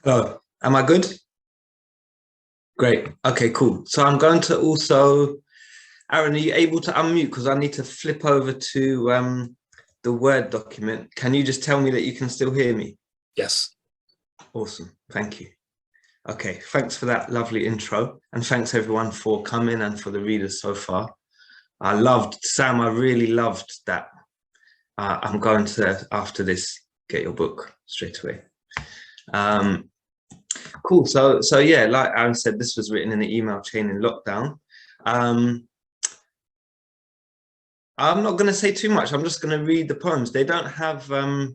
Oh, am I good? Great. Okay, cool. So I'm going to also, Aaron, are you able to unmute? Because I need to flip over to the Word document. Can you just tell me that you can still hear me? Yes. Awesome. Thank you. Okay, thanks for that lovely intro. And thanks everyone for coming and for the readers so far. I loved, Sam, I really loved that. I'm going to, after this, get your book straight away. Cool. So yeah, like Aaron said, this was written in the email chain in lockdown. I'm not going to say too much. I'm just going to read the poems. They don't have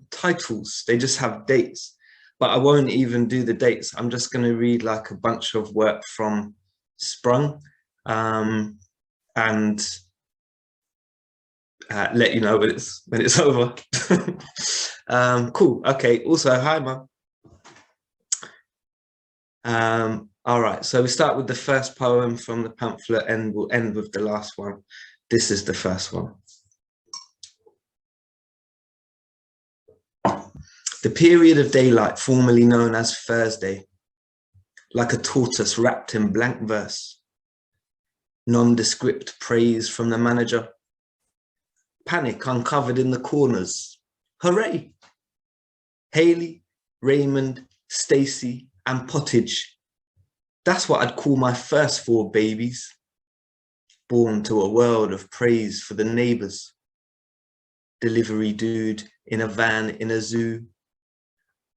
titles. They just have dates. But I won't even do the dates. I'm just going to read like a bunch of work from SPRUNG and let you know when it's over. Cool. Okay. Also, hi, Mum. All right, so we start with the first poem from the pamphlet and we'll end with the last one. This is the first one. The period of daylight formerly known as Thursday, like a tortoise wrapped in blank verse. Nondescript praise from the manager. Panic uncovered in the corners. Hooray! Haley, Raymond, Stacy, and Pottage. That's what I'd call my first four babies. Born to a world of praise for the neighbors. Delivery dude in a van in a zoo.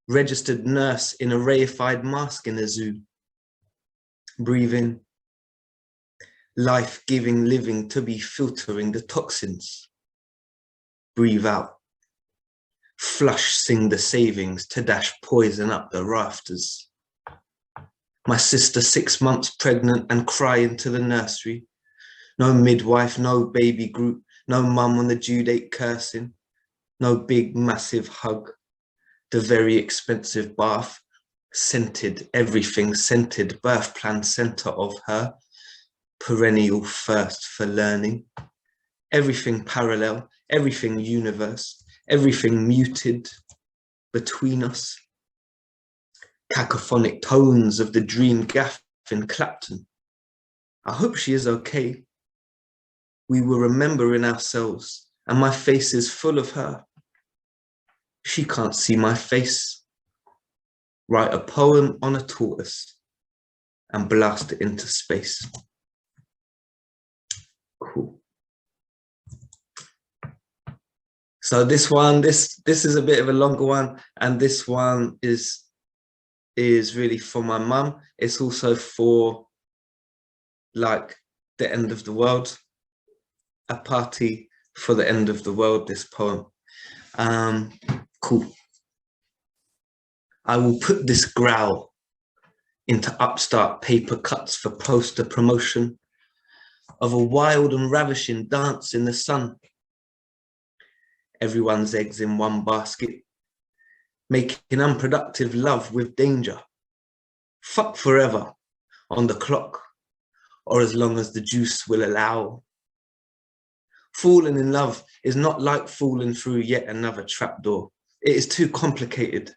Registered nurse in a reified mask in a zoo. Breathe in. Life-giving living to be filtering the toxins. Breathe out. Flush sing the savings to dash poison up the rafters. My sister 6 months pregnant and crying to the nursery. No midwife, no baby group, no mum on the due date cursing. No big massive hug. The very expensive bath, scented, everything scented, birth plan center of her. Perennial first for learning. Everything parallel, everything universe, everything muted between us. Cacophonic tones of the dream gaff in Clapton. I hope she is okay. We were remembering ourselves and my face is full of her. She can't see my face. Write a poem on a tortoise and blast it into space. Cool. So this one, this is a bit of a longer one, and this one is really for my mum. It's also for like the end of the world, a party for the end of the world, this poem. Cool. I will put this growl into upstart paper cuts for poster promotion of a wild and ravishing dance in the sun. Everyone's eggs in one basket, making unproductive love with danger. Fuck forever on the clock, or as long as the juice will allow. Falling in love is not like falling through yet another trapdoor. It is too complicated,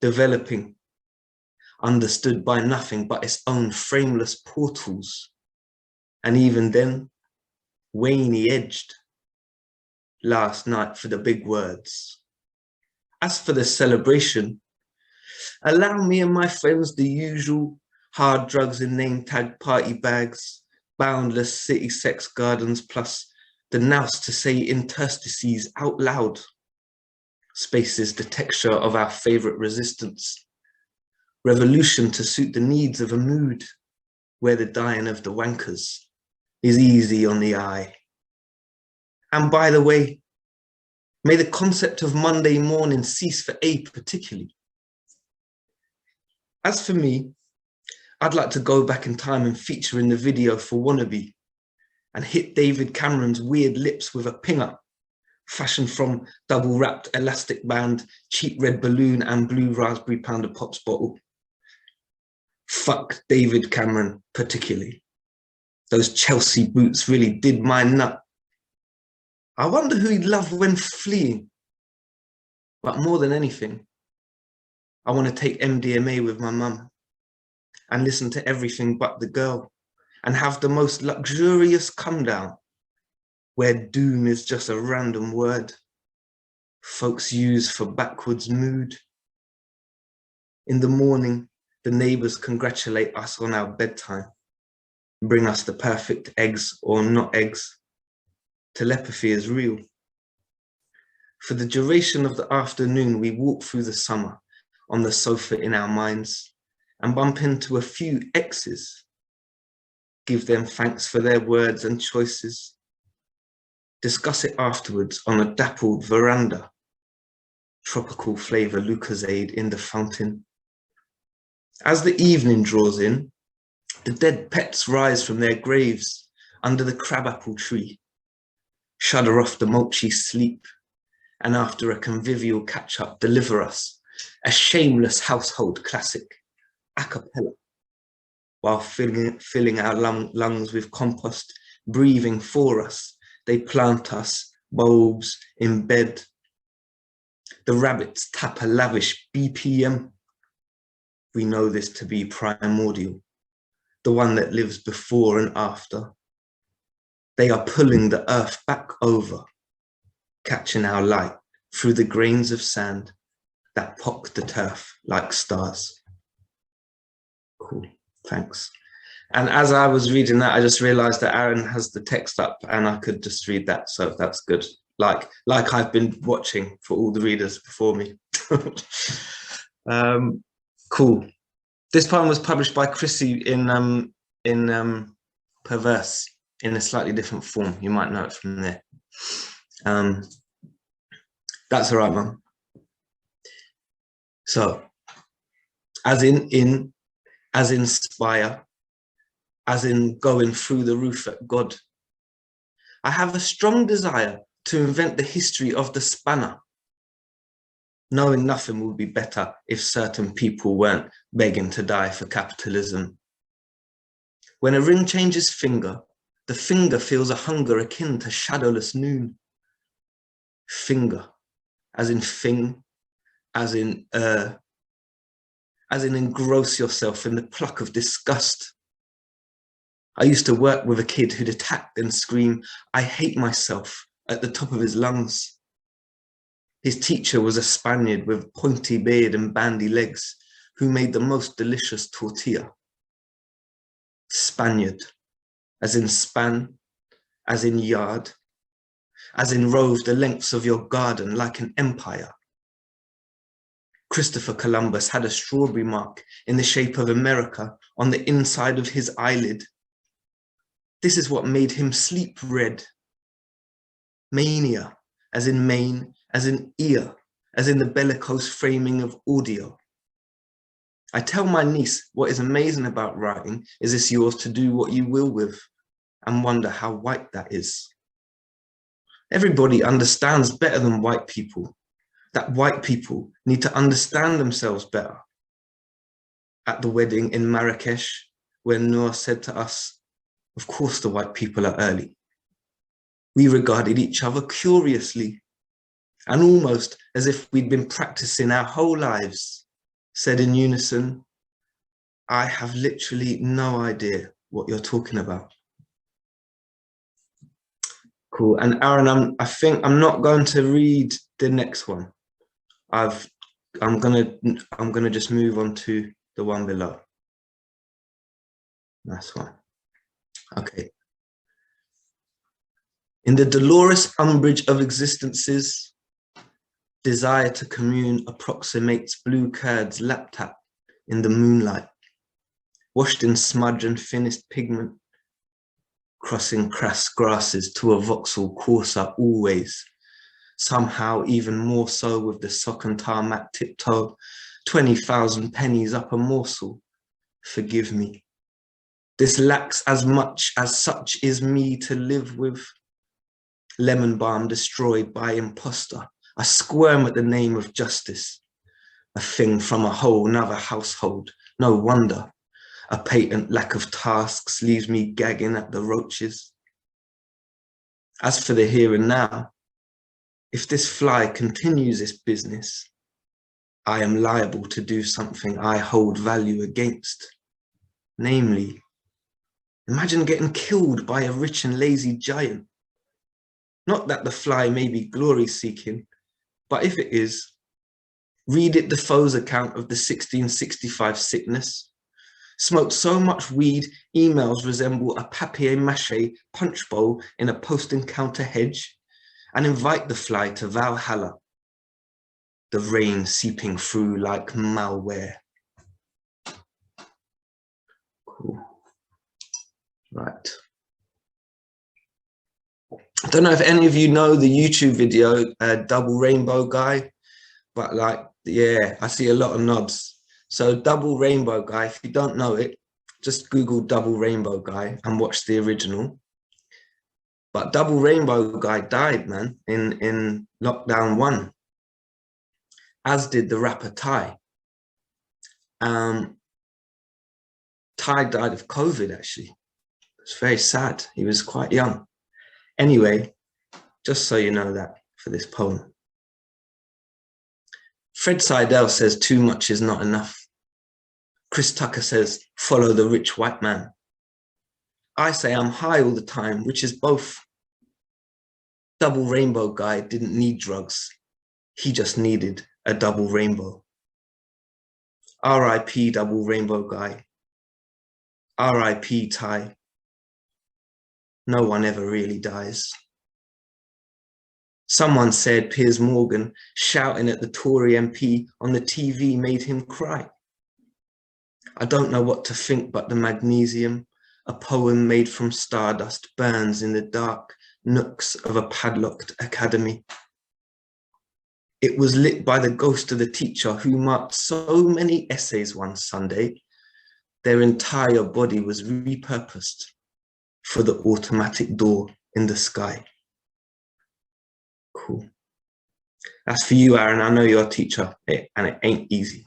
developing, understood by nothing but its own frameless portals. And even then, Wayne edged last night for the big words. As for the celebration, allow me and my friends the usual hard drugs in name tag party bags, boundless city sex gardens, plus the nous to say interstices out loud. Space is the texture of our favorite resistance. Revolution to suit the needs of a mood where the dying of the wankers is easy on the eye. And by the way, may the concept of Monday morning cease for A particularly. As for me, I'd like to go back in time and feature in the video for Wannabe and hit David Cameron's weird lips with a pinger, fashioned from double-wrapped elastic band, cheap red balloon and blue raspberry pounder pops bottle. Fuck David Cameron particularly. Those Chelsea boots really did my nut. I wonder who he'd love when fleeing. But more than anything, I want to take MDMA with my mum and listen to everything but the girl and have the most luxurious come down where doom is just a random word folks use for backwards mood. In the morning, the neighbors congratulate us on our bedtime, bring us the perfect eggs or not eggs. Telepathy is real. For the duration of the afternoon, we walk through the summer on the sofa in our minds and bump into a few exes, give them thanks for their words and choices, discuss it afterwards on a dappled veranda, tropical flavor Lucozade in the fountain. As the evening draws in, the dead pets rise from their graves under the crabapple tree, shudder off the mulchy sleep, and after a convivial catch-up deliver us a shameless household classic, a cappella, while filling our lungs with compost, breathing for us, they plant us bulbs in bed. The rabbits tap a lavish BPM. We know this to be primordial, the one that lives before and after. They are pulling the earth back over, catching our light through the grains of sand that pock the turf like stars. Cool, thanks. And as I was reading that, I just realized that Aaron has the text up and I could just read that, so that's good. Like I've been watching for all the readers before me. Cool. This poem was published by Chrissy in Perverse in a slightly different form. You might know it from there. That's all right, Mum. So, as in, as inspire, as in going through the roof at God. I have a strong desire to invent the history of the spanner, knowing nothing would be better if certain people weren't begging to die for capitalism. When a ring changes finger, the finger feels a hunger akin to shadowless noon. Finger, as in thing, as in engross yourself in the pluck of disgust. I used to work with a kid who'd attack and scream, "I hate myself," at the top of his lungs. His teacher was a Spaniard with pointy beard and bandy legs who made the most delicious tortilla. Spaniard, as in span, as in yard, as in rove the lengths of your garden like an empire. Christopher Columbus had a strawberry mark in the shape of America on the inside of his eyelid. This is what made him sleep red. Mania, as in main, as in ear, as in the bellicose framing of audio. I tell my niece what is amazing about writing is it's yours to do what you will with, and wonder how white that is. Everybody understands better than white people, that white people need to understand themselves better. At the wedding in Marrakesh, when Noor said to us, "Of course the white people are early," we regarded each other curiously, and almost as if we'd been practicing our whole lives, said in unison, "I have literally no idea what you're talking about." Cool. And Aaron, I think I'm not going to read the next one. I'm gonna just move on to the one below. That's one. Okay. In the dolorous umbrage of existences, desire to commune approximates blue curds lap-tap in the moonlight, washed in smudge and thinnest pigment, crossing crass grasses to a vauxhall courser always, somehow even more so with the sock and tarmac tiptoe, 20,000 pennies up a morsel, forgive me. This lacks as much as such is me to live with. Lemon balm destroyed by imposter, I squirm at the name of justice, a thing from a whole nother household, no wonder. A patent lack of tasks leaves me gagging at the roaches. As for the here and now, if this fly continues its business, I am liable to do something I hold value against. Namely, imagine getting killed by a rich and lazy giant. Not that the fly may be glory-seeking, but if it is, read it Defoe's account of the 1665 sickness. Smoked so much weed, emails resemble a papier-mâché punch bowl in a post-encounter hedge, and invite the fly to Valhalla, the rain seeping through like malware. Cool. Right. I don't know if any of you know the YouTube video, Double Rainbow Guy, but like, yeah, I see a lot of nods. So Double Rainbow Guy, if you don't know it, just Google Double Rainbow Guy and watch the original. But Double Rainbow Guy died, man, in lockdown 1, as did the rapper Ty. Ty died of COVID, actually. It's very sad. He was quite young. Anyway, just so you know that for this poem. Fred Seidel says too much is not enough. Chris Tucker says, follow the rich white man. I say I'm high all the time, which is both. Double Rainbow Guy didn't need drugs. He just needed a double rainbow. R.I.P. Double Rainbow Guy. R.I.P. Ty. No one ever really dies. Someone said Piers Morgan shouting at the Tory MP on the TV made him cry. I don't know what to think, but the magnesium, a poem made from stardust, burns in the dark nooks of a padlocked academy. It was lit by the ghost of the teacher who marked so many essays one Sunday. Their entire body was repurposed for the automatic door in the sky. Cool. That's for you, Aaron. I know you're a teacher, and it ain't easy.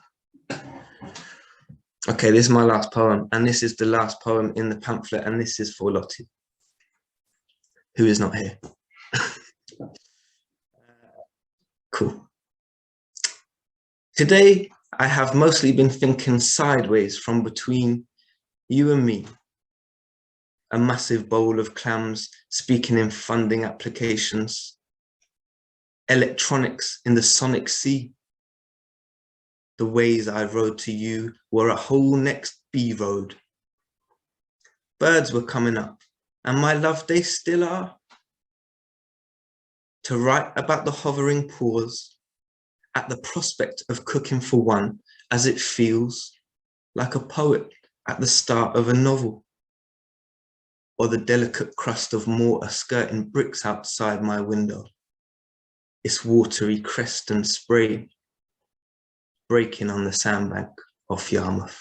Okay, this is my last poem, and this is the last poem in the pamphlet, and this is for Lottie, who is not here. Cool. Today, I have mostly been thinking sideways from between you and me. A massive bowl of clams speaking in funding applications. Electronics in the sonic sea. The ways I rode to you were a whole next B road. Birds were coming up, and my love they still are. To write about the hovering pause, at the prospect of cooking for one, as it feels like a poet at the start of a novel. Or the delicate crust of mortar skirting bricks outside my window. Its watery crest and spray breaking on the sandbank off Yarmouth.